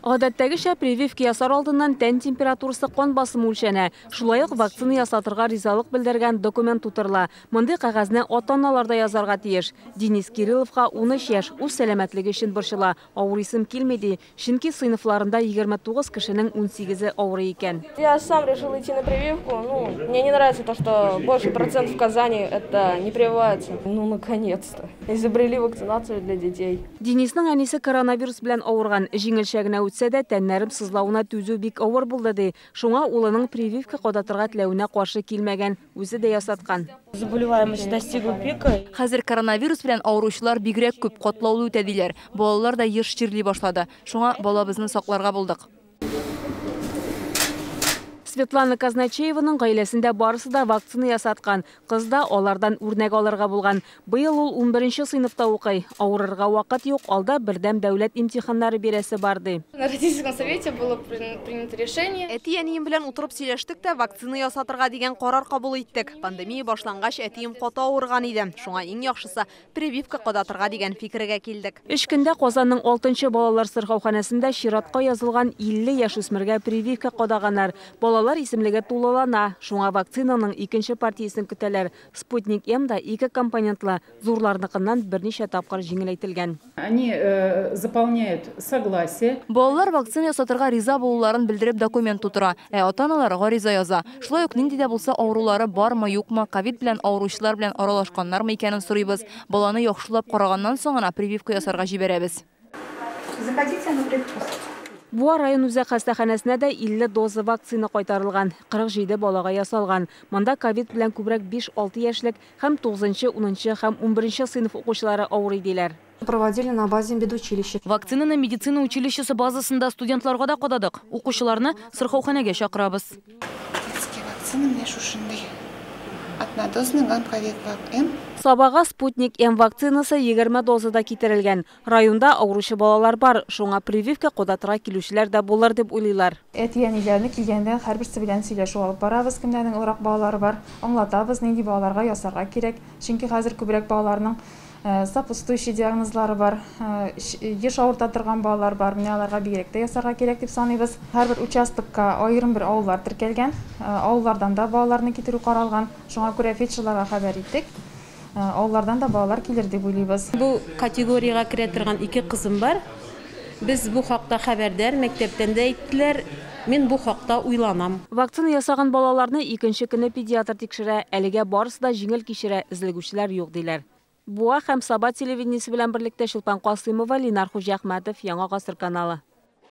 Гадәттәгечә прививка ясар алдыннан тән температурасы кан басымы үлчәнә. Шулай ук вакцина ясатырга ризалык белдергән документ тутырыла. Мондый кагазны ата-аналар да язарга тиеш. Денис Кирилловка 13 яшь үз сәламәтлеге өчен борчыла. Авыр исем килмәде, чөнки сыйныфларында 29 кешенең 18-е авырый икән. Я сам решил идти на прививку. Мне не нравится то, что больше процентов в Казани это не прививается. Наконец-то. Изобрели вакцинацию для детей. Денисның әнисе коронавирус белән авырган, җиңелчәгенә үтсә дә тәннәрем сызлауына түзү бик авыр булды ди. Шуңа улының прививка кадатырга теләвенә каршы килмәгән, үзе дә ясаткан. Заболеваемость достигла пика. Хәзер коронавирус белән авыручылар бигрәк күп катлаулы үтә диләр. Балалар да еш чирли башлады. Шуңа балабызны сакларга булдык. Светлана Казначееваның гаиләсендә барысы да вакцина ясаткан. Кыз да алардан үрнәк алырга булган. Быел ул 11нче сыйныфта укый. Авырырга вакыт юк, алда бердәм дәүләт имтиханнары бирәсе барды. На родительском совете было принято решение. Әти-әнием белән утырып сөйләштек тә вакцина ясатырга дигән карар кабул иттек. Пандемия башлангач әтием каты авырган иде. Шуңа иң яхшысы прививка кадатырга дигән фикергә килдек. 3 көндә Казанның 6нчы балалар сырхауханәсендә чиратка язылган 50 яшь үсмергә прививка кадаганнар. Балалар исемлеге тулылана. Шуңа вакцинаның икенче партиясын көтәләр. Спутник М да 2 компонентлы, зурларныкыннан берничә тапкыр җиңеләйтелгән. Они заполняют согласие. Балалар вакцина ясатырга риза булуларын белдереп документ тутыра. Ата-аналар гариза яза. Шулай ук нинди дә булса авырулары бармы, юкмы, ковид белән авыручылар белән аралашканнармы икәнен сорыйбыз. Баланы яхшылап караганнан соң гына прививка ясарга җибәрәбез. Заходите на прививку. Буа район үзәк хастаханәсенә дә 50 доза вакцина кайтарылган, 47 балага ясалган. Монда ковид белән күбрәк 5-6 яшьлек һәм 9-нчы, 10-нчы һәм 11нче сыйныф укучылары авырый диләр. Проводили на базе медучилища. Вакцинаны медицина училищесы базасында студентларга да кададык. Укучыларны сырхауханәгә чакырабыз. Детские вакцины мне шушынды. Однодозный гонковик М. Сабага Спутник М вакцинасы 20 дозада китерелгән. Районда авыручы балалар бар, шуңа прививка кадатырга килүчеләр дә булыр дип уйлыйлар. Әти-әниләрне килгәндә һәрберсе белән сөйләшү алып барабыз, кемнәрнең урак балалары бар, аңлатабыз, нинди балаларга ясарга кирәк. Чөнки хәзер күбрәк балаларның сопутствующий диагнозлары бар, еш авырта торган балалар бар, менә аларга бигрәк тә ясарга кирәк дип саныйбыз. Һәрбер участокка аерым бер авыллар теркәлгән, авыллардан да балаларны китерү каралган. Шуңа күрә фельдшерларга хәбәр иттек. Авыллардан да балалар килер дип уйлыйбыз. Бу категорияга керә торган 2 кызым бар. Без бу хакта хәбәрдар, мәктәптән дә әйттеләр. Мин бу хакта уйланам. Вакцина ясаган балаларны икенче көне педиатр тикшерә, әлегә барысы да җиңел кичерә, эзлегүчеләр юк диләр. Буа һәм Саба телевидениесе белән берлектә Шулпан Касыймова, Ленар Хуҗахмәтов, Яңа гасыр каналы.